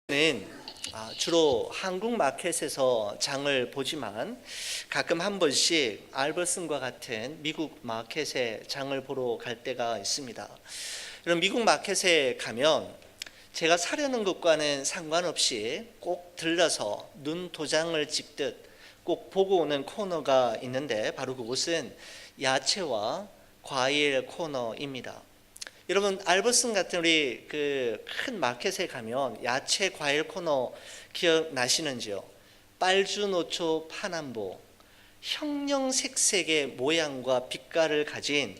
는 주로 한국 마켓에서 장을 보지만 가끔 한 번씩 알버슨과 같은 미국 마켓에 장을 보러 갈 때가 있습니다. 이런 미국 마켓에 가면 제가 사려는 것과는 상관없이 꼭 들러서 눈 도장을 찍듯 꼭 보고 오는 코너가 있는데 바로 그곳은 야채와 과일 코너입니다. 여러분, 알버슨 같은 우리 그 큰 마켓에 가면 야채 과일 코너 기억나시는지요? 빨주노초 파남보, 형형색색의 모양과 빛깔을 가진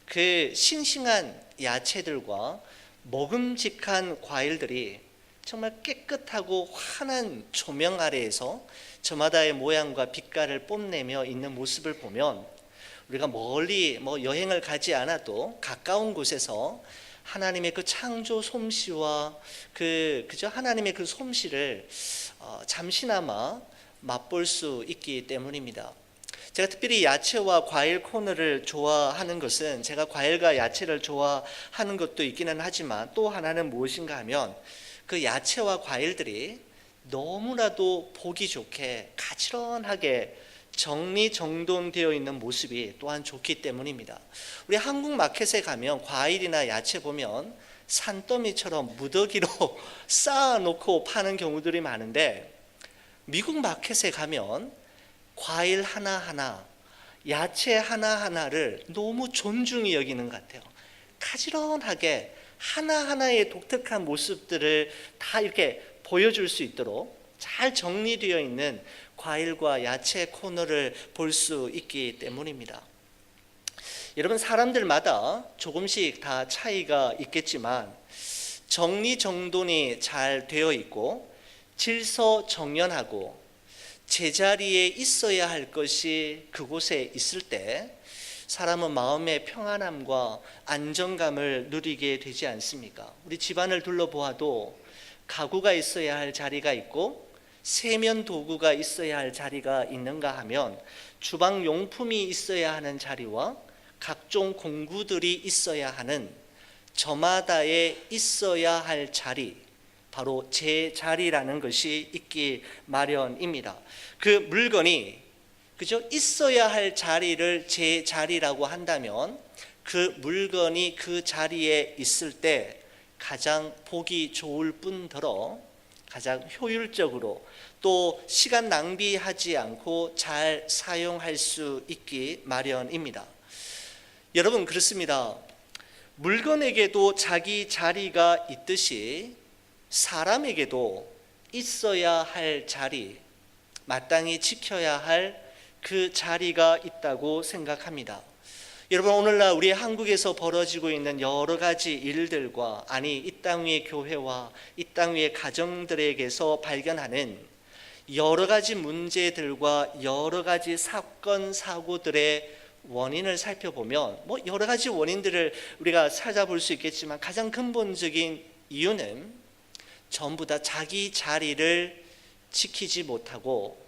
그 싱싱한 야채들과 먹음직한 과일들이 정말 깨끗하고 환한 조명 아래에서 저마다의 모양과 빛깔을 뽐내며 있는 모습을 보면 우리가 멀리 여행을 가지 않아도 가까운 곳에서 하나님의 그 창조 솜씨와 그저 하나님의 그 솜씨를 잠시나마 맛볼 수 있기 때문입니다. 제가 특별히 야채와 과일 코너를 좋아하는 것은 제가 과일과 야채를 좋아하는 것도 있기는 하지만 또 하나는 무엇인가 하면 그 야채와 과일들이 너무나도 보기 좋게 가지런하게 정리정돈되어 있는 모습이 또한 좋기 때문입니다. 우리 한국 마켓에 가면 과일이나 야채 보면 산더미처럼 무더기로 쌓아놓고 파는 경우들이 많은데 미국 마켓에 가면 과일 하나하나, 야채 하나하나를 너무 존중히 여기는 것 같아요. 가지런하게 하나하나의 독특한 모습들을 다 이렇게 보여줄 수 있도록 잘 정리되어 있는 과일과 야채 코너를 볼 수 있기 때문입니다. 여러분, 사람들마다 조금씩 다 차이가 있겠지만 정리정돈이 잘 되어 있고 질서정연하고 제자리에 있어야 할 것이 그곳에 있을 때 사람은 마음의 평안함과 안정감을 누리게 되지 않습니까? 우리 집안을 둘러보아도 가구가 있어야 할 자리가 있고 세면 도구가 있어야 할 자리가 있는가 하면 주방 용품이 있어야 하는 자리와 각종 공구들이 있어야 하는 저마다에 있어야 할 자리, 바로 제 자리라는 것이 있기 마련입니다. 그 물건이 그저 있어야 할 자리를 제 자리라고 한다면 그 물건이 그 자리에 있을 때 가장 보기 좋을 뿐더러 가장 효율적으로 또 시간 낭비하지 않고 잘 사용할 수 있기 마련입니다. 여러분, 그렇습니다. 물건에게도 자기 자리가 있듯이 사람에게도 있어야 할 자리, 마땅히 지켜야 할 그 자리가 있다고 생각합니다. 여러분, 오늘날 우리 한국에서 벌어지고 있는 여러 가지 일들과 이 땅 위의 교회와 이 땅 위의 가정들에게서 발견하는 여러 가지 문제들과 여러 가지 사건 사고들의 원인을 살펴보면 여러 가지 원인들을 우리가 찾아볼 수 있겠지만 가장 근본적인 이유는 전부 다 자기 자리를 지키지 못하고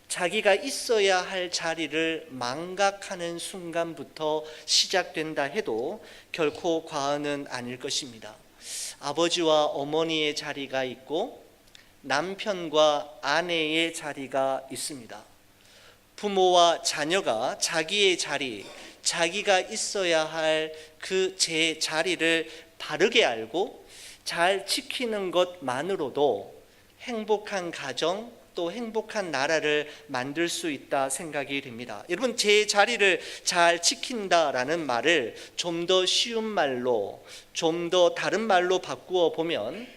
자기가 있어야 할 자리를 망각하는 순간부터 시작된다 해도 결코 과언은 아닐 것입니다. 아버지와 어머니의 자리가 있고 남편과 아내의 자리가 있습니다. 부모와 자녀가 자기의 자리, 자기가 있어야 할 그 제 자리를 바르게 알고 잘 지키는 것만으로도 행복한 가정, 또 행복한 나라를 만들 수 있다 생각이 됩니다. 여러분, 제 자리를 잘 지킨다라는 말을 좀 더 쉬운 말로, 좀 더 다른 말로 바꾸어 보면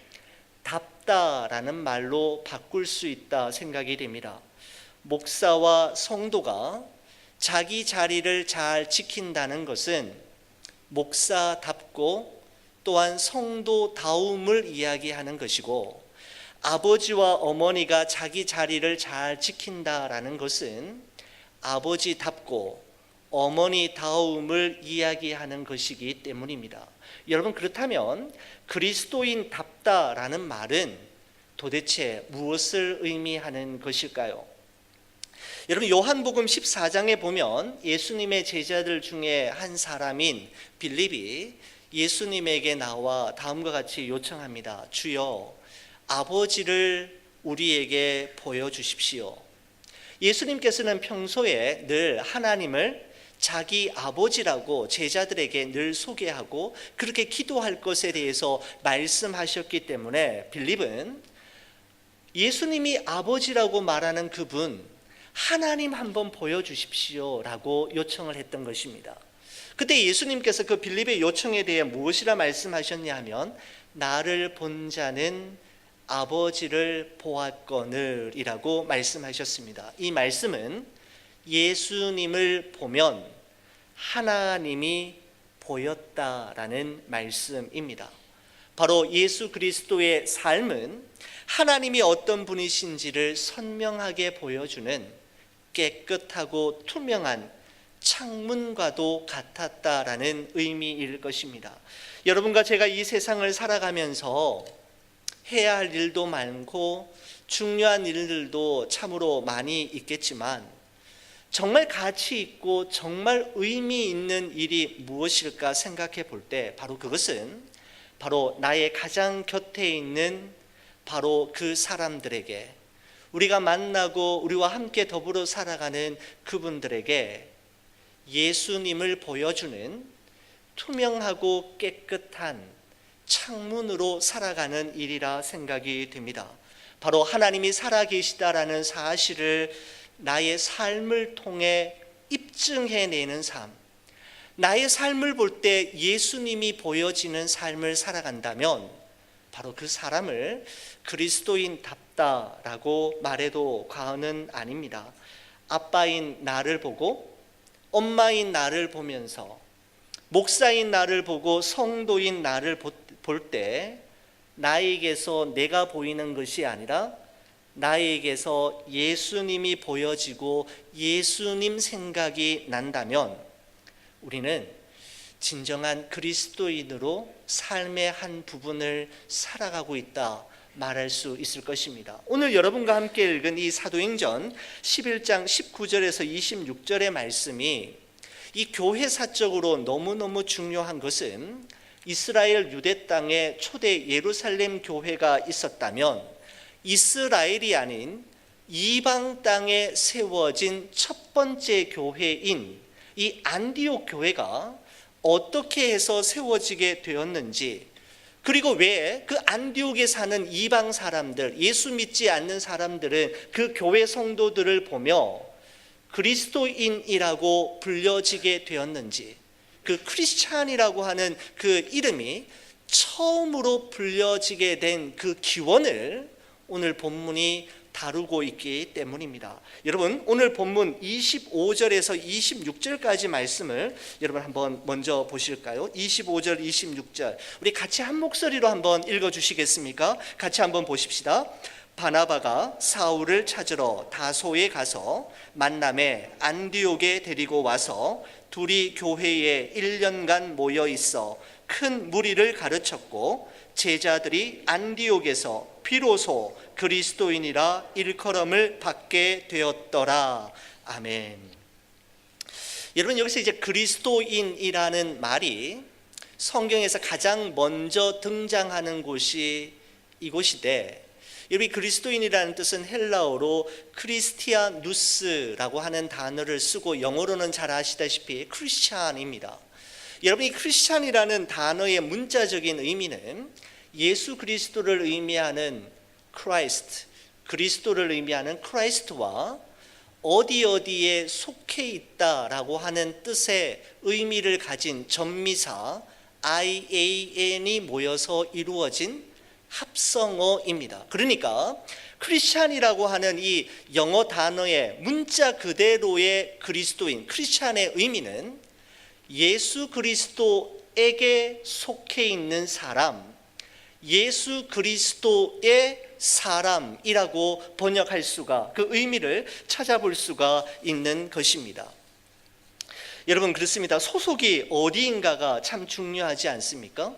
답다라는 말로 바꿀 수 있다 생각이 됩니다. 목사와 성도가 자기 자리를 잘 지킨다는 것은 목사답고 또한 성도다움을 이야기하는 것이고, 아버지와 어머니가 자기 자리를 잘 지킨다라는 것은 아버지답고 어머니다움을 이야기하는 것이기 때문입니다. 여러분, 그렇다면 그리스도인답다라는 말은 도대체 무엇을 의미하는 것일까요? 여러분, 요한복음 14장에 보면 예수님의 제자들 중에 한 사람인 빌립이 예수님에게 나와 다음과 같이 요청합니다. 주여, 아버지를 우리에게 보여주십시오. 예수님께서는 평소에 늘 하나님을 자기 아버지라고 제자들에게 늘 소개하고 그렇게 기도할 것에 대해서 말씀하셨기 때문에 빌립은 예수님이 아버지라고 말하는 그분 하나님 한번 보여주십시오 라고 요청을 했던 것입니다. 그때 예수님께서 그 빌립의 요청에 대해 무엇이라 말씀하셨냐 하면 나를 본 자는 아버지를 보았거늘 이라고 말씀하셨습니다. 이 말씀은 예수님을 보면 하나님이 보였다라는 말씀입니다. 바로 예수 그리스도의 삶은 하나님이 어떤 분이신지를 선명하게 보여주는 깨끗하고 투명한 창문과도 같았다라는 의미일 것입니다. 여러분과 제가 이 세상을 살아가면서 해야 할 일도 많고 중요한 일들도 참으로 많이 있겠지만 정말 가치 있고 정말 의미 있는 일이 무엇일까 생각해 볼 때 바로 그것은 바로 나의 가장 곁에 있는 바로 그 사람들에게 우리가 만나고 우리와 함께 더불어 살아가는 그분들에게 예수님을 보여주는 투명하고 깨끗한 창문으로 살아가는 일이라 생각이 됩니다. 바로 하나님이 살아계시다라는 사실을 나의 삶을 통해 입증해내는 삶, 나의 삶을 볼 때 예수님이 보여지는 삶을 살아간다면 바로 그 사람을 그리스도인답다라고 말해도 과언은 아닙니다. 아빠인 나를 보고 엄마인 나를 보면서 목사인 나를 보고 성도인 나를 볼 때 나에게서 내가 보이는 것이 아니라 나에게서 예수님이 보여지고 예수님 생각이 난다면 우리는 진정한 그리스도인으로 삶의 한 부분을 살아가고 있다 말할 수 있을 것입니다. 오늘 여러분과 함께 읽은 이 사도행전 11장 19절에서 26절의 말씀이 이 교회사적으로 너무너무 중요한 것은 이스라엘 유대 땅에 초대 예루살렘 교회가 있었다면 이스라엘이 아닌 이방 땅에 세워진 첫 번째 교회인 이 안디옥 교회가 어떻게 해서 세워지게 되었는지, 그리고 왜 그 안디옥에 사는 이방 사람들, 예수 믿지 않는 사람들은 그 교회 성도들을 보며 그리스도인이라고 불려지게 되었는지, 그 크리스찬이라고 하는 그 이름이 처음으로 불려지게 된 그 기원을 오늘 본문이 다루고 있기 때문입니다. 여러분, 오늘 본문 25절에서 26절까지 말씀을 여러분 한번 먼저 보실까요? 25절, 26절 우리 같이 한 목소리로 한번 읽어주시겠습니까? 같이 한번 보십시다. 바나바가 사울을 찾으러 다소에 가서 만남에 안디옥에 데리고 와서 둘이 교회에 1년간 모여 있어 큰 무리를 가르쳤고 제자들이 안디옥에서 비로소 그리스도인이라 일컬음을 받게 되었더라. 아멘. 여러분, 여기서 이제 그리스도인이라는 말이 성경에서 가장 먼저 등장하는 곳이 이곳인데, 여기 그리스도인이라는 뜻은 헬라어로 크리스티아누스라고 하는 단어를 쓰고 영어로는 잘 아시다시피 크리스찬입니다. 여러분, 이 크리스찬이라는 단어의 문자적인 의미는 예수 그리스도를 의미하는 크라이스트, 그리스도를 의미하는 크라이스트와 어디에 속해 있다라고 하는 뜻의 의미를 가진 전미사 IAN이 모여서 이루어진 합성어입니다. 그러니까 크리스찬이라고 하는 이 영어 단어의 문자 그대로의 그리스도인, 크리스찬의 의미는 예수 그리스도에게 속해 있는 사람, 예수 그리스도의 사람이라고 번역할 수가, 그 의미를 찾아볼 수가 있는 것입니다. 여러분, 그렇습니다. 소속이 어디인가가 참 중요하지 않습니까?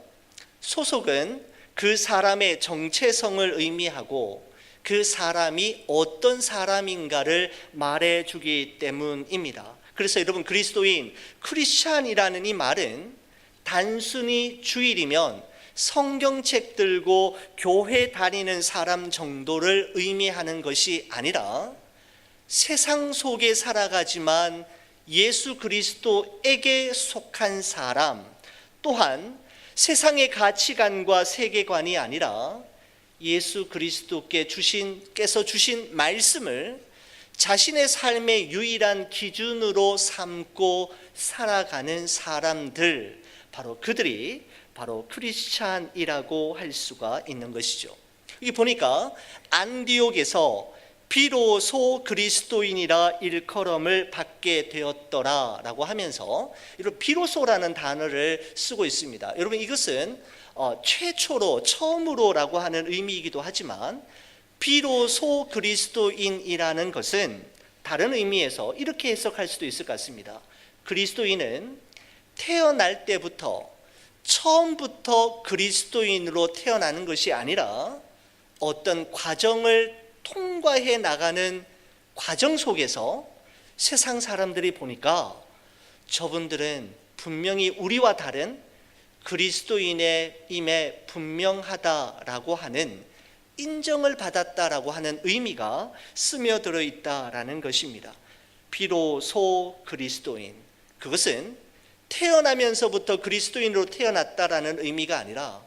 소속은 그 사람의 정체성을 의미하고 그 사람이 어떤 사람인가를 말해주기 때문입니다. 그래서 여러분, 그리스도인, 크리스찬이라는 이 말은 단순히 주일이면 성경책 들고 교회 다니는 사람 정도를 의미하는 것이 아니라 세상 속에 살아가지만 예수 그리스도에게 속한 사람, 또한 세상의 가치관과 세계관이 아니라 예수 그리스도께서 주신 말씀을 자신의 삶의 유일한 기준으로 삼고 살아가는 사람들, 그들이 바로 크리스찬이라고 할 수가 있는 것이죠. 여기 보니까 안디옥에서 비로소 그리스도인이라 일컬음을 받게 되었더라 라고 하면서 이런 비로소라는 단어를 쓰고 있습니다. 여러분, 이것은 최초로, 처음으로 라고 하는 의미이기도 하지만 비로소 그리스도인이라는 것은 다른 의미에서 이렇게 해석할 수도 있을 것 같습니다. 그리스도인은 태어날 때부터, 처음부터 그리스도인으로 태어나는 것이 아니라 어떤 과정을 통과해 나가는 과정 속에서 세상 사람들이 보니까 저분들은 분명히 우리와 다른 그리스도인의 임에 분명하다라고 하는, 인정을 받았다라고 하는 의미가 스며들어 있다라는 것입니다. 비로소 그리스도인, 그것은 태어나면서부터 그리스도인으로 태어났다라는 의미가 아니라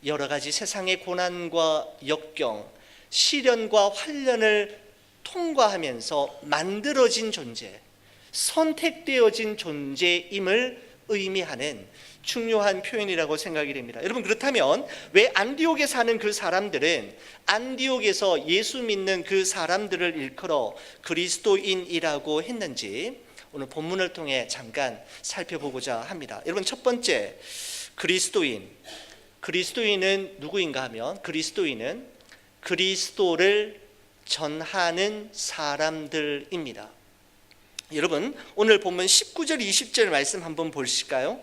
여러 가지 세상의 고난과 역경, 시련과 환련을 통과하면서 만들어진 존재, 선택되어진 존재임을 의미하는 중요한 표현이라고 생각이 됩니다. 여러분, 그렇다면 왜 안디옥에 사는 그 사람들은 안디옥에서 예수 믿는 그 사람들을 일컬어 그리스도인이라고 했는지 오늘 본문을 통해 잠깐 살펴보고자 합니다. 여러분, 첫 번째, 그리스도인은 누구인가 하면 그리스도인은 그리스도를 전하는 사람들입니다. 여러분, 오늘 본문 19절 20절 말씀 한번 보실까요?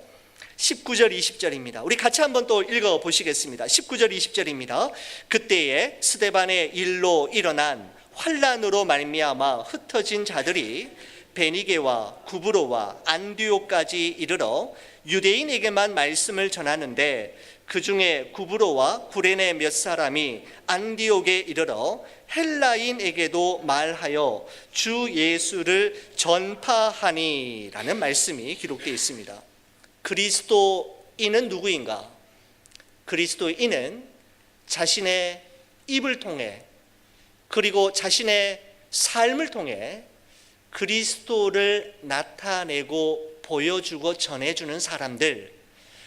19절 20절입니다. 우리 같이 한번 또 읽어보시겠습니다. 19절 20절입니다. 그때에 스데반의 일로 일어난 환난으로 말미암아 흩어진 자들이 베니게와 구브로와 안디옥까지 이르러 유대인에게만 말씀을 전하는데, 그 중에 구브로와 구레네 몇 사람이 안디옥에 이르러 헬라인에게도 말하여 주 예수를 전파하니 라는 말씀이 기록되어 있습니다. 그리스도인은 누구인가? 그리스도인은 자신의 입을 통해, 그리고 자신의 삶을 통해 그리스도를 나타내고 보여주고 전해주는 사람들,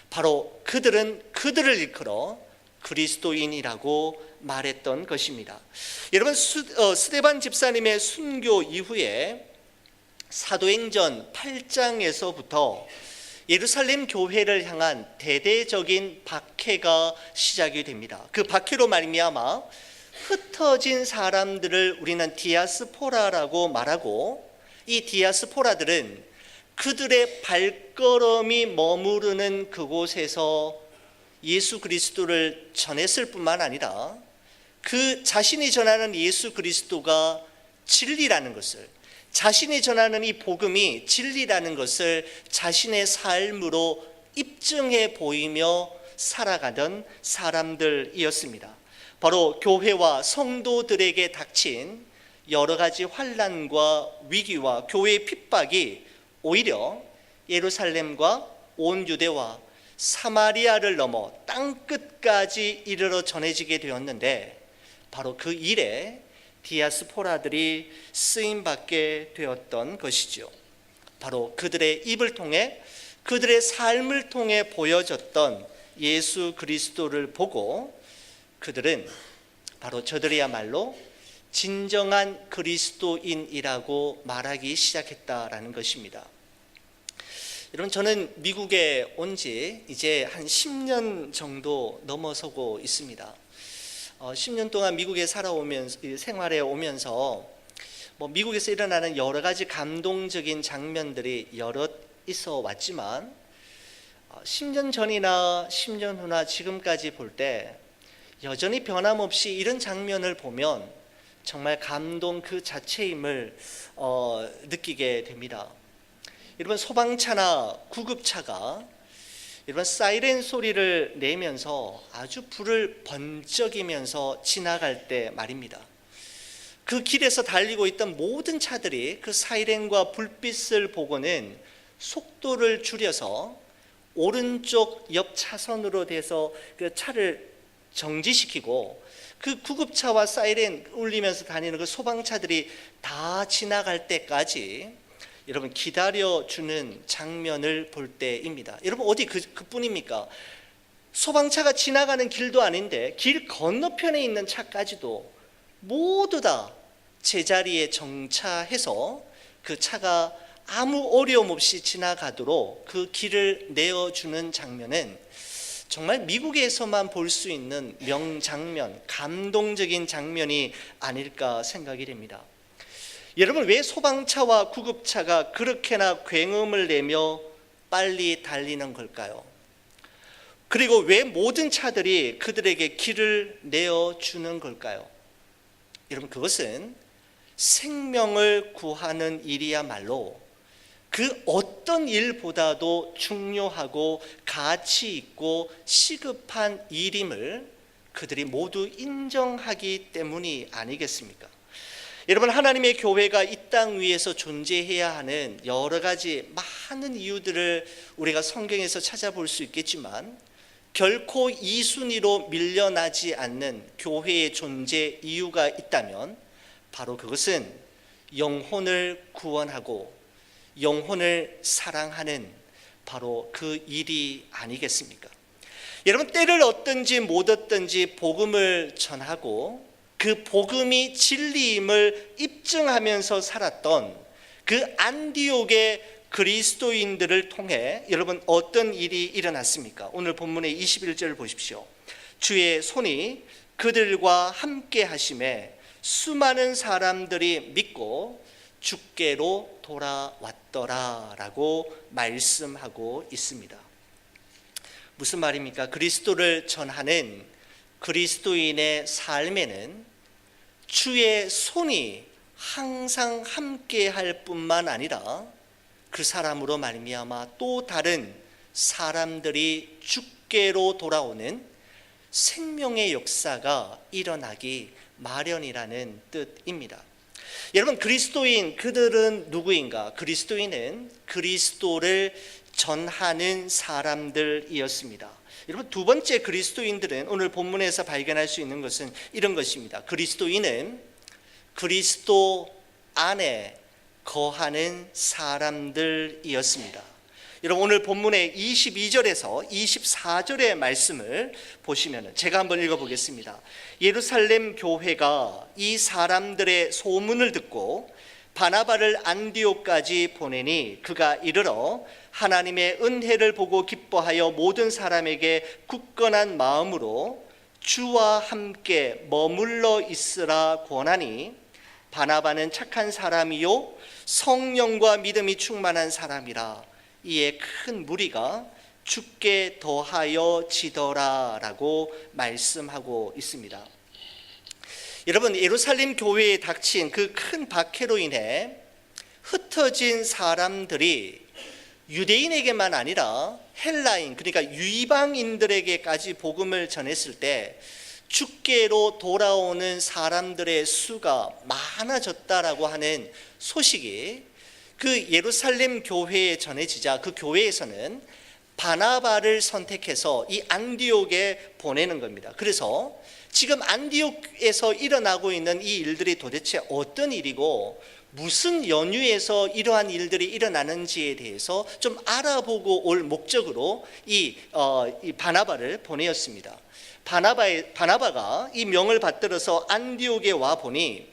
바로 그들을 일컬어 그리스도인이라고 말했던 것입니다. 여러분, 스데반 집사님의 순교 이후에 사도행전 8장에서부터 예루살렘 교회를 향한 대대적인 박해가 시작이 됩니다. 그 박해로 말미암아 흩어진 사람들을 우리는 디아스포라라고 말하고, 이 디아스포라들은 그들의 발걸음이 머무르는 그곳에서 예수 그리스도를 전했을 뿐만 아니라 그 자신이 전하는 예수 그리스도가 진리라는 것을, 자신이 전하는 이 복음이 진리라는 것을 자신의 삶으로 입증해 보이며 살아가던 사람들이었습니다. 바로 교회와 성도들에게 닥친 여러 가지 환난과 위기와 교회의 핍박이 오히려 예루살렘과 온 유대와 사마리아를 넘어 땅끝까지 이르러 전해지게 되었는데, 바로 그 일에 디아스포라들이 쓰임받게 되었던 것이죠. 바로 그들의 입을 통해, 그들의 삶을 통해 보여졌던 예수 그리스도를 보고 그들은 바로 저들이야말로 진정한 그리스도인이라고 말하기 시작했다라는 것입니다. 여러분, 저는 미국에 온 지 이제 한 10년 정도 넘어서고 있습니다. 10년 동안 미국에 생활해 오면서 미국에서 일어나는 여러 가지 감동적인 장면들이 여럿 있어 왔지만 10년 전이나 10년 후나 지금까지 볼 때 여전히 변함없이 이런 장면을 보면 정말 감동 그 자체임을 느끼게 됩니다. 여러분, 소방차나 구급차가 이런 사이렌 소리를 내면서 아주 불을 번쩍이면서 지나갈 때 말입니다. 그 길에서 달리고 있던 모든 차들이 그 사이렌과 불빛을 보고는 속도를 줄여서 오른쪽 옆 차선으로 돼서 그 차를 정지시키고, 그 구급차와 사이렌 울리면서 다니는 그 소방차들이 다 지나갈 때까지 여러분 기다려주는 장면을 볼 때입니다. 여러분 어디 그뿐입니까? 소방차가 지나가는 길도 아닌데 길 건너편에 있는 차까지도 모두 다 제자리에 정차해서 그 차가 아무 어려움 없이 지나가도록 그 길을 내어주는 장면은 정말 미국에서만 볼 수 있는 명장면, 감동적인 장면이 아닐까 생각이 됩니다. 여러분, 왜 소방차와 구급차가 그렇게나 굉음을 내며 빨리 달리는 걸까요? 그리고 왜 모든 차들이 그들에게 길을 내어주는 걸까요? 여러분, 그것은 생명을 구하는 일이야말로 그 어떤 일보다도 중요하고 가치 있고 시급한 일임을 그들이 모두 인정하기 때문이 아니겠습니까? 여러분, 하나님의 교회가 이 땅 위에서 존재해야 하는 여러 가지 많은 이유들을 우리가 성경에서 찾아볼 수 있겠지만, 결코 이 순위로 밀려나지 않는 교회의 존재 이유가 있다면 바로 그것은 영혼을 구원하고 영혼을 사랑하는 바로 그 일이 아니겠습니까? 여러분, 때를 얻든지 못 얻든지 복음을 전하고 그 복음이 진리임을 입증하면서 살았던 그 안디옥의 그리스도인들을 통해 여러분 어떤 일이 일어났습니까? 오늘 본문의 21절을 보십시오. 주의 손이 그들과 함께 하심에 수많은 사람들이 믿고 주께로 돌아왔더라 라고 말씀하고 있습니다. 무슨 말입니까? 그리스도를 전하는 그리스도인의 삶에는 주의 손이 항상 함께 할 뿐만 아니라 그 사람으로 말미암아 또 다른 사람들이 주께로 돌아오는 생명의 역사가 일어나기 마련이라는 뜻입니다. 여러분, 그리스도인 그들은 누구인가? 그리스도인은 그리스도를 전하는 사람들이었습니다. 여러분, 두 번째 그리스도인들은 오늘 본문에서 발견할 수 있는 것은 이런 것입니다. 그리스도인은 그리스도 안에 거하는 사람들이었습니다. 여러분, 오늘 본문의 22절에서 24절의 말씀을 보시면 제가 한번 읽어보겠습니다. 예루살렘 교회가 이 사람들의 소문을 듣고 바나바를 안디옥까지 보내니 그가 이르러 하나님의 은혜를 보고 기뻐하여 모든 사람에게 굳건한 마음으로 주와 함께 머물러 있으라 권하니, 바나바는 착한 사람이요 성령과 믿음이 충만한 사람이라 이에 큰 무리가 죽게 더하여 지더라 라고 말씀하고 있습니다. 여러분, 예루살렘 교회에 닥친 그 큰 박해로 인해 흩어진 사람들이 유대인에게만 아니라 헬라인, 그러니까 이방인들에게까지 복음을 전했을 때 주께로 돌아오는 사람들의 수가 많아졌다라고 하는 소식이 그 예루살렘 교회에 전해지자 그 교회에서는 바나바를 선택해서 이 안디옥에 보내는 겁니다. 그래서 지금 안디옥에서 일어나고 있는 이 일들이 도대체 어떤 일이고 무슨 연유에서 이러한 일들이 일어나는지에 대해서 좀 알아보고 올 목적으로 이 바나바를 보내었습니다. 바나바가 이 명을 받들어서 안디옥에 와 보니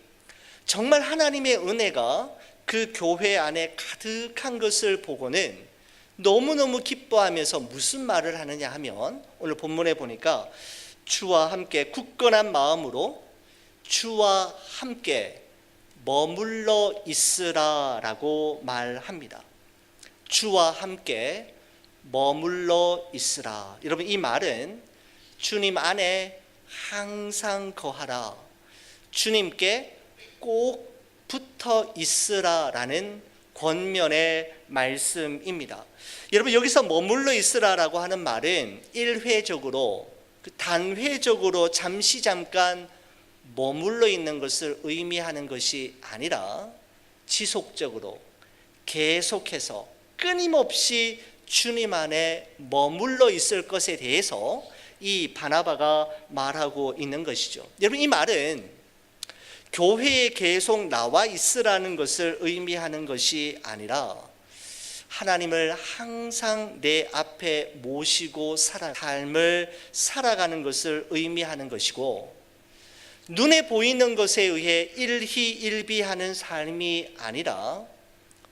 정말 하나님의 은혜가 그 교회 안에 가득한 것을 보고는 너무너무 기뻐하면서 무슨 말을 하느냐 하면, 오늘 본문에 보니까 주와 함께 굳건한 마음으로 주와 함께 머물러 있으라 라고 말합니다. 주와 함께 머물러 있으라. 여러분, 이 말은 주님 안에 항상 거하라, 주님께 꼭 붙어 있으라 라는 권면의 말씀입니다. 여러분, 여기서 머물러 있으라라고 하는 말은 일회적으로, 단회적으로 잠깐 머물러 있는 것을 의미하는 것이 아니라 지속적으로 계속해서 끊임없이 주님 안에 머물러 있을 것에 대해서 이 바나바가 말하고 있는 것이죠. 여러분, 이 말은 교회에 계속 나와 있으라는 것을 의미하는 것이 아니라 하나님을 항상 내 앞에 모시고 삶을 살아가는 것을 의미하는 것이고, 눈에 보이는 것에 의해 일희일비하는 삶이 아니라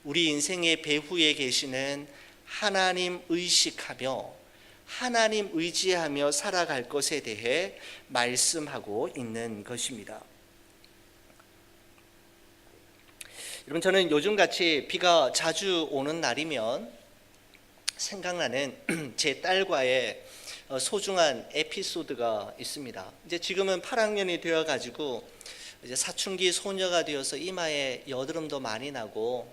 우리 인생의 배후에 계시는 하나님 의식하며 하나님 의지하며 살아갈 것에 대해 말씀하고 있는 것입니다. 여러분, 저는 요즘같이 비가 자주 오는 날이면 생각나는 제 딸과의 소중한 에피소드가 있습니다. 이제 지금은 8학년이 되어가지고 이제 사춘기 소녀가 되어서 이마에 여드름도 많이 나고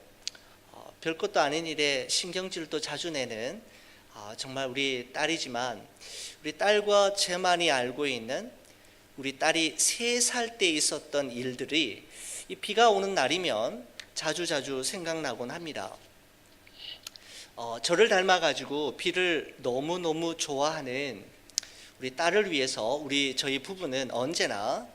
별것도 아닌 일에 신경질도 자주 내는 정말 우리 딸이지만, 우리 딸과 저만이 알고 있는 우리 딸이 3살 때 있었던 일들이 이 비가 오는 날이면 자주 생각나곤 합니다. 저를 닮아가지고 비를 너무너무 좋아하는 우리 딸을 위해서 저희 부부는 언제나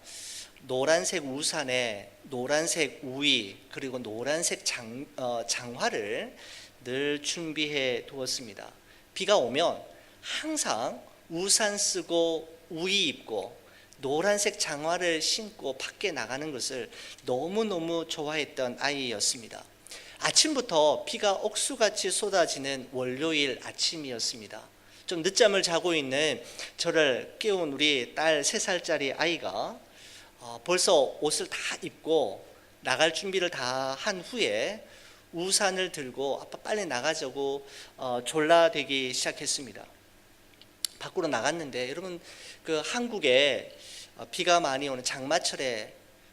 노란색 우산에 노란색 우위 그리고 노란색 장화를 늘 준비해 두었습니다. 비가 오면 항상 우산 쓰고 우위 입고 노란색 장화를 신고 밖에 나가는 것을 너무너무 좋아했던 아이였습니다. 아침부터 비가 억수같이 쏟아지는 월요일 아침이었습니다. 좀 늦잠을 자고 있는 저를 깨운 우리 딸 3살짜리 아이가 벌써 옷을 다 입고 나갈 준비를 다 한 후에 우산을 들고 아빠 빨리 나가자고 졸라대기 시작했습니다. 밖으로 나갔는데, 여러분, 그 한국에 비가 많이 오는 장마철에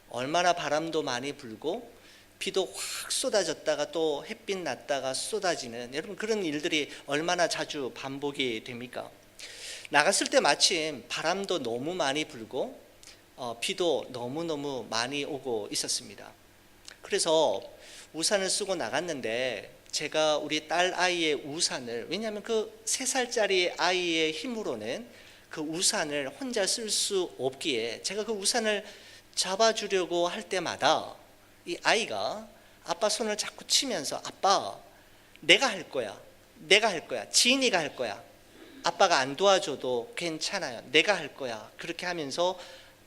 얼마나 바람도 많이 불고 비도 확 쏟아졌다가 또 햇빛 났다가 쏟아지는, 여러분, 그런 일들이 얼마나 자주 반복이 됩니까? 나갔을 때 마침 바람도 너무 많이 불고 비도 너무너무 많이 오고 있었습니다. 그래서 우산을 쓰고 나갔는데, 제가 우리 딸 아이의 우산을, 왜냐하면 그 3살짜리 아이의 힘으로는 그 우산을 혼자 쓸 수 없기에 제가 그 우산을 잡아주려고 할 때마다 이 아이가 아빠 손을 자꾸 치면서, 아빠, 내가 할 거야, 지인이가 할 거야, 아빠가 안 도와줘도 괜찮아요, 내가 할 거야, 그렇게 하면서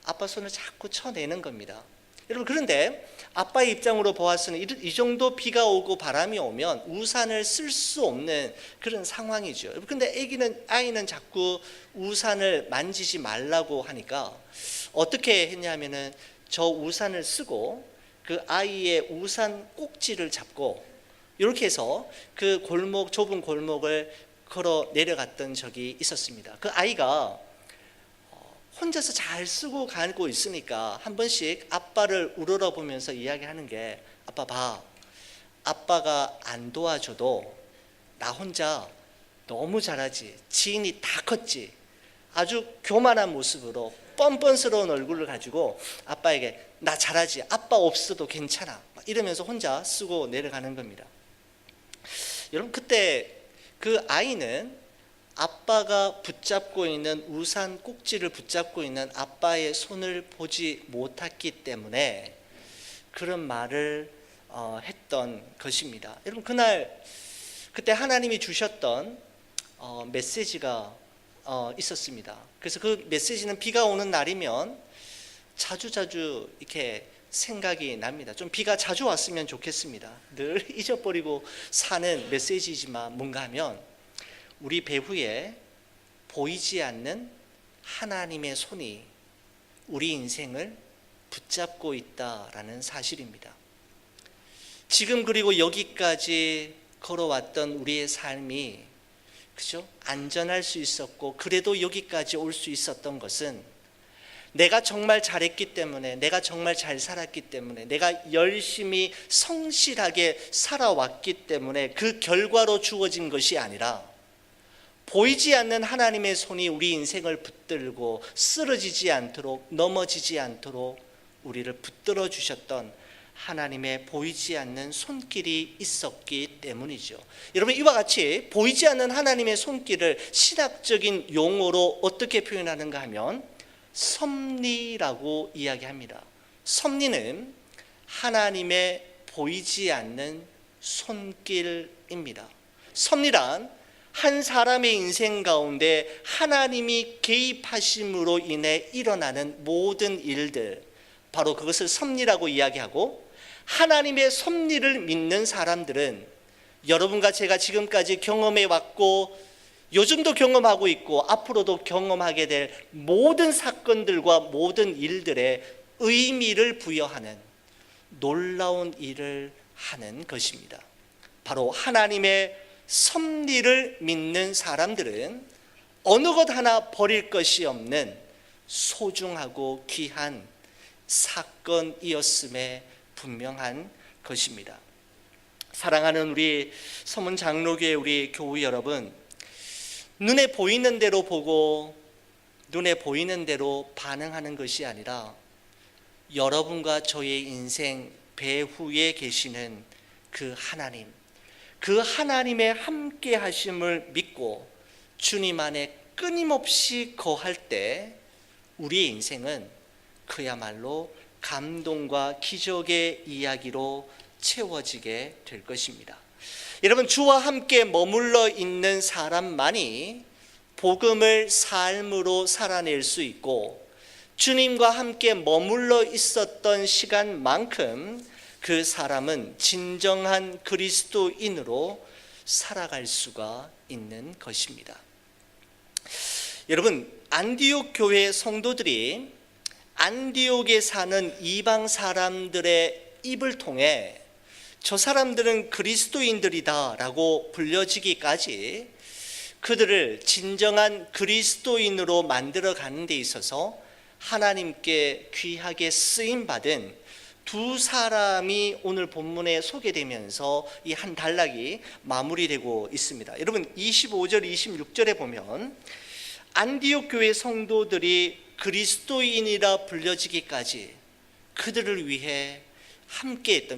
아빠 손을 자꾸 쳐내는 겁니다. 여러분, 그런데 아빠의 입장으로 보았으니 이 정도 비가 오고 바람이 오면 우산을 쓸 수 없는 그런 상황이죠. 그런데 아이는 자꾸 우산을 만지지 말라고 하니까 어떻게 했냐면은 저 우산을 쓰고 그 아이의 우산 꼭지를 잡고 이렇게 해서 그 좁은 골목을 걸어 내려갔던 적이 있었습니다. 그 아이가 혼자서 잘 쓰고 가고 있으니까 한 번씩 아빠를 우러러보면서 이야기하는 게, 아빠 봐, 아빠가 안 도와줘도 나 혼자 너무 잘하지, 지인이 다 컸지, 아주 교만한 모습으로 뻔뻔스러운 얼굴을 가지고 아빠에게 나 잘하지, 아빠 없어도 괜찮아, 이러면서 혼자 쓰고 내려가는 겁니다. 여러분, 그때 그 아이는 아빠가 붙잡고 있는 우산 꼭지를 붙잡고 있는 아빠의 손을 보지 못했기 때문에 그런 말을 했던 것입니다. 여러분, 그때 하나님이 주셨던 메시지가 있었습니다. 그래서 그 메시지는 비가 오는 날이면 자주 이렇게 생각이 납니다. 좀 비가 자주 왔으면 좋겠습니다. 늘 잊어버리고 사는 메시지지만 뭔가 하면 우리 배후에 보이지 않는 하나님의 손이 우리 인생을 붙잡고 있다라는 사실입니다. 지금 그리고 여기까지 걸어왔던 우리의 삶이, 그죠? 안전할 수 있었고 그래도 여기까지 올 수 있었던 것은 내가 정말 잘했기 때문에, 내가 정말 잘 살았기 때문에, 내가 열심히 성실하게 살아왔기 때문에 그 결과로 주어진 것이 아니라 보이지 않는 하나님의 손이 우리 인생을 붙들고 쓰러지지 않도록, 넘어지지 않도록 우리를 붙들어 주셨던 하나님의 보이지 않는 손길이 있었기 때문이죠. 여러분, 이와 같이 보이지 않는 하나님의 손길을 신학적인 용어로 어떻게 표현하는가 하면 섭리라고 이야기합니다. 섭리는 하나님의 보이지 않는 손길입니다. 섭리란 한 사람의 인생 가운데 하나님이 개입하심으로 인해 일어나는 모든 일들, 바로 그것을 섭리라고 이야기하고, 하나님의 섭리를 믿는 사람들은 여러분과 제가 지금까지 경험해 왔고 요즘도 경험하고 있고 앞으로도 경험하게 될 모든 사건들과 모든 일들에 의미를 부여하는 놀라운 일을 하는 것입니다. 바로 하나님의 섭리를 믿는 사람들은 어느 것 하나 버릴 것이 없는 소중하고 귀한 사건이었음에 분명한 것입니다. 사랑하는 우리 서문 장로교회 우리 교우 여러분, 눈에 보이는 대로 보고 눈에 보이는 대로 반응하는 것이 아니라 여러분과 저의 인생 배후에 계시는 그 하나님, 그 하나님의 함께 하심을 믿고 주님 안에 끊임없이 거할 때 우리의 인생은 그야말로 감동과 기적의 이야기로 채워지게 될 것입니다. 여러분, 주와 함께 머물러 있는 사람만이 복음을 삶으로 살아낼 수 있고, 주님과 함께 머물러 있었던 시간만큼 그 사람은 진정한 그리스도인으로 살아갈 수가 있는 것입니다. 여러분, 안디옥 교회 성도들이 안디옥에 사는 이방 사람들의 입을 통해 저 사람들은 그리스도인들이다 라고 불려지기까지 그들을 진정한 그리스도인으로 만들어 가는 데 있어서 하나님께 귀하게 쓰임받은 두 사람이 오늘 본문에 소개되면서 이 한 단락이 마무리되고 있습니다. 여러분, 25절 26절에 보면 안디옥 교회 성도들이 그리스도인이라 불려지기까지 그들을 위해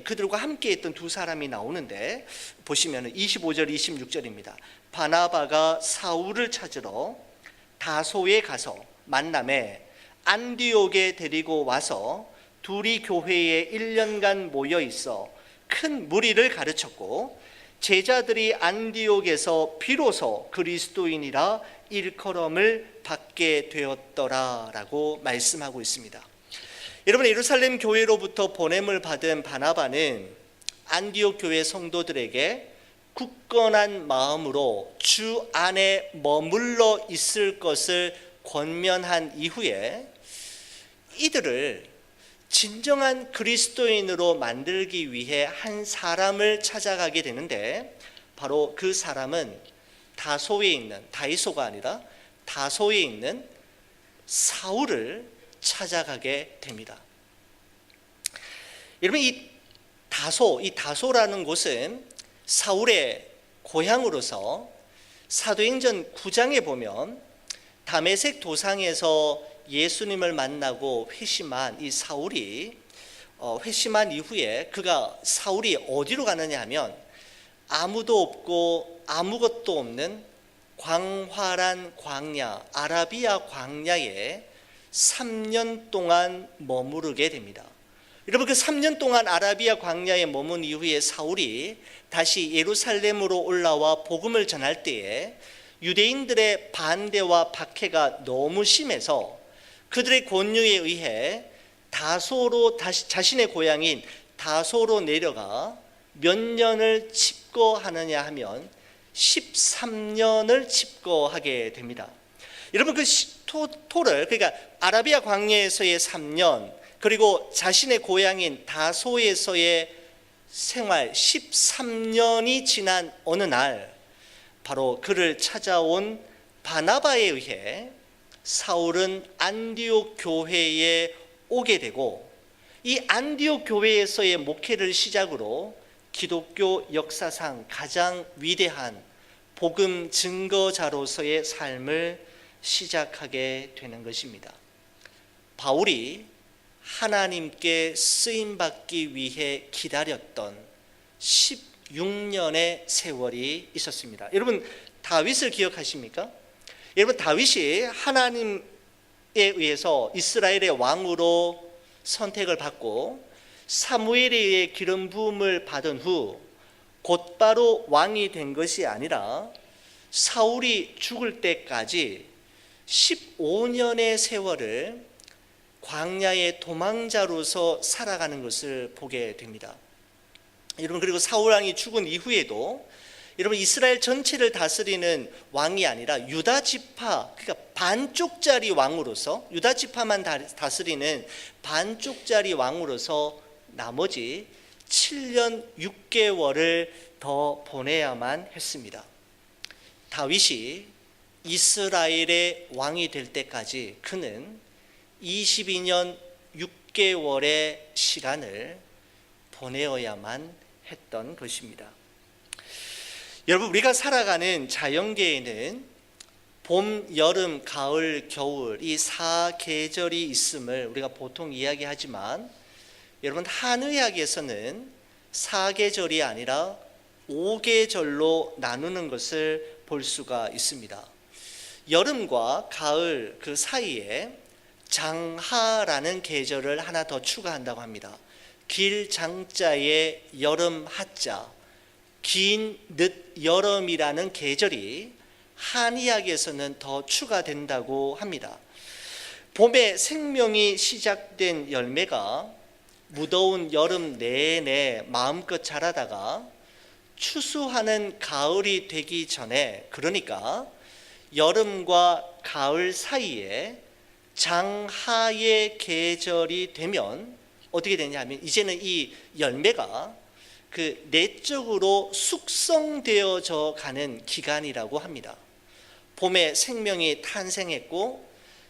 그들과 함께했던 두 사람이 나오는데, 보시면 25절 26절입니다. 바나바가 사울을 찾으러 다소에 가서 만남에 안디옥에 데리고 와서 둘이 교회에 1년간 모여 있어 큰 무리를 가르쳤고, 제자들이 안디옥에서 비로소 그리스도인이라 일컬음을 받게 되었더라 라고 말씀하고 있습니다. 여러분, 예루살렘 교회로부터 보냄을 받은 바나바는 안디옥 교회 성도들에게 굳건한 마음으로 주 안에 머물러 있을 것을 권면한 이후에 이들을 진정한 그리스도인으로 만들기 위해 한 사람을 찾아가게 되는데, 바로 그 사람은 다소에 있는, 다이소가 아니라 다소에 있는 사울을 찾아가게 됩니다. 여러분, 이 다소라는 곳은 사울의 고향으로서 사도행전 9장에 보면 다메섹 도상에서 예수님을 만나고 회심한 이 사울이 회심한 이후에 사울이 어디로 가느냐 하면 아무도 없고 아무것도 없는 광활한 광야, 아라비아 광야에 3년 동안 머무르게 됩니다. 여러분, 그 3년 동안 아라비아 광야에 머문 이후에 사울이 다시 예루살렘으로 올라와 복음을 전할 때에 유대인들의 반대와 박해가 너무 심해서 그들의 권유에 의해 다소로 다시 자신의 고향인 다소로 내려가 몇 년을 칩거하느냐 하면 13년을 칩거하게 됩니다. 여러분, 그 토를, 그러니까 아라비아 광야에서의 3년, 그리고 자신의 고향인 다소에서의 생활 13년이 지난 어느 날, 바로 그를 찾아온 바나바에 의해 사울은 안디옥 교회에 오게 되고, 이 안디옥 교회에서의 목회를 시작으로 기독교 역사상 가장 위대한 복음 증거자로서의 삶을 시작하게 되는 것입니다. 바울이 하나님께 쓰임받기 위해 기다렸던 16년의 세월이 있었습니다. 여러분, 다윗을 기억하십니까? 여러분, 다윗이 하나님에 의해서 이스라엘의 왕으로 선택을 받고 사무엘에 의해 기름 부음을 받은 후 곧바로 왕이 된 것이 아니라 사울이 죽을 때까지 15년의 세월을 광야의 도망자로서 살아가는 것을 보게 됩니다. 여러분, 그리고 사울 왕이 죽은 이후에도 여러분, 이스라엘 전체를 다스리는 왕이 아니라 유다 지파, 그러니까 반쪽짜리 왕으로서, 유다 지파만 다스리는 반쪽짜리 왕으로서 나머지 7년 6개월을 더 보내야만 했습니다. 다윗이 이스라엘의 왕이 될 때까지 그는 22년 6개월의 시간을 보내어야만 했던 것입니다. 여러분, 우리가 살아가는 자연계에는 봄, 여름, 가을, 겨울 이 4계절이 있음을 우리가 보통 이야기하지만, 여러분, 한의학에서는 4계절이 아니라 5계절로 나누는 것을 볼 수가 있습니다. 여름과 가을 그 사이에 장하라는 계절을 하나 더 추가한다고 합니다. 길장자에 여름 하자, 긴 늦여름이라는 계절이 한의학에서는 더 추가된다고 합니다. 봄에 생명이 시작된 열매가 무더운 여름 내내 마음껏 자라다가 추수하는 가을이 되기 전에, 그러니까 여름과 가을 사이에 장하의 계절이 되면 어떻게 되냐면, 이제는 이 열매가 그 내적으로 숙성되어져 가는 기간이라고 합니다. 봄에 생명이 탄생했고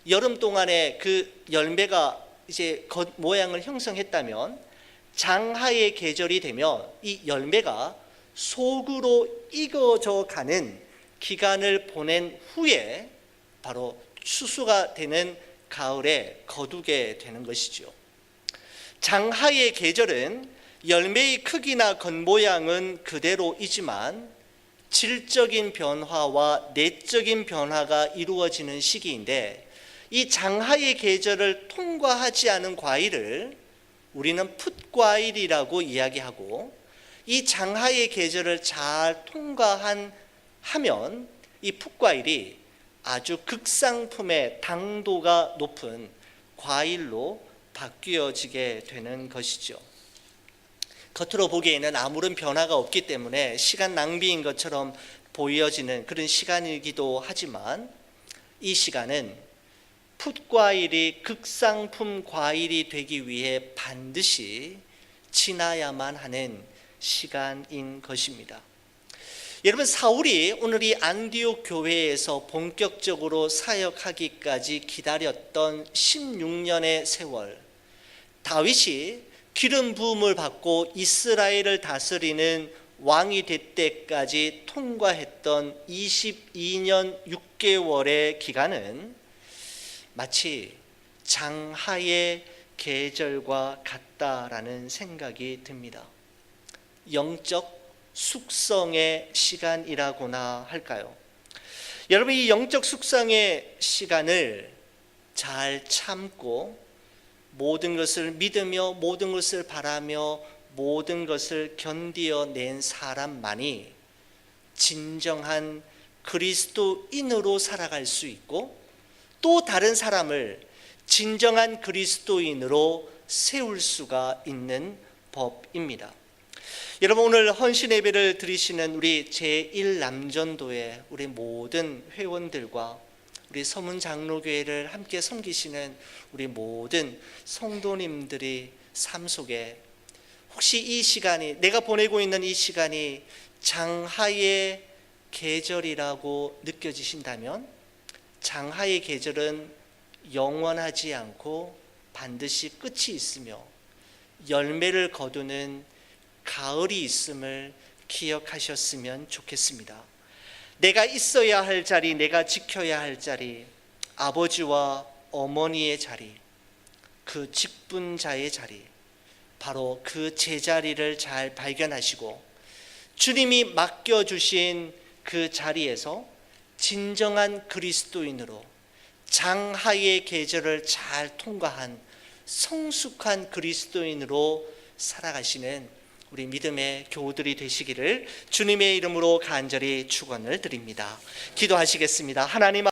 여름 동안에 그 열매가 이제 겉 모양을 형성했다면, 장하의 계절이 되면 이 열매가 속으로 익어져 가는 기간을 보낸 후에 바로 추수가 되는 가을에 거두게 되는 것이죠. 장하의 계절은 열매의 크기나 겉모양은 그대로이지만 질적인 변화와 내적인 변화가 이루어지는 시기인데, 이 장하의 계절을 통과하지 않은 과일을 우리는 풋과일이라고 이야기하고, 이 장하의 계절을 잘 통과하면 이 풋과일이 아주 극상품의 당도가 높은 과일로 바뀌어지게 되는 것이죠. 겉으로 보기에는 아무런 변화가 없기 때문에 시간 낭비인 것처럼 보여지는 그런 시간이기도 하지만, 이 시간은 풋과일이 극상품 과일이 되기 위해 반드시 지나야만 하는 시간인 것입니다. 여러분, 사울이 오늘 이 안디옥 교회에서 본격적으로 사역하기까지 기다렸던 16년의 세월, 다윗이 기름 부음을 받고 이스라엘을 다스리는 왕이 될 때까지 통과했던 22년 6개월의 기간은 마치 장하의 계절과 같다라는 생각이 듭니다. 영적 숙성의 시간이라고나 할까요? 여러분, 이 영적 숙성의 시간을 잘 참고 모든 것을 믿으며 모든 것을 바라며 모든 것을 견디어낸 사람만이 진정한 그리스도인으로 살아갈 수 있고, 또 다른 사람을 진정한 그리스도인으로 세울 수가 있는 법입니다. 여러분, 오늘 헌신 예배를 드리시는 우리 제1남전도의 우리 모든 회원들과 우리 서문장로교회를 함께 섬기시는 우리 모든 성도님들이 삶 속에 혹시 이 시간이, 내가 보내고 있는 이 시간이 장하의 계절이라고 느껴지신다면, 장하의 계절은 영원하지 않고 반드시 끝이 있으며 열매를 거두는 가을이 있음을 기억하셨으면 좋겠습니다. 내가 있어야 할 자리, 내가 지켜야 할 자리, 아버지와 어머니의 자리, 그 직분자의 자리, 바로 그 제자리를 잘 발견하시고 주님이 맡겨주신 그 자리에서 진정한 그리스도인으로 장하의 계절을 잘 통과한 성숙한 그리스도인으로 살아가시는 우리 믿음의 교우들이 되시기를 주님의 이름으로 간절히 축원을 드립니다. 기도하시겠습니다. 하나님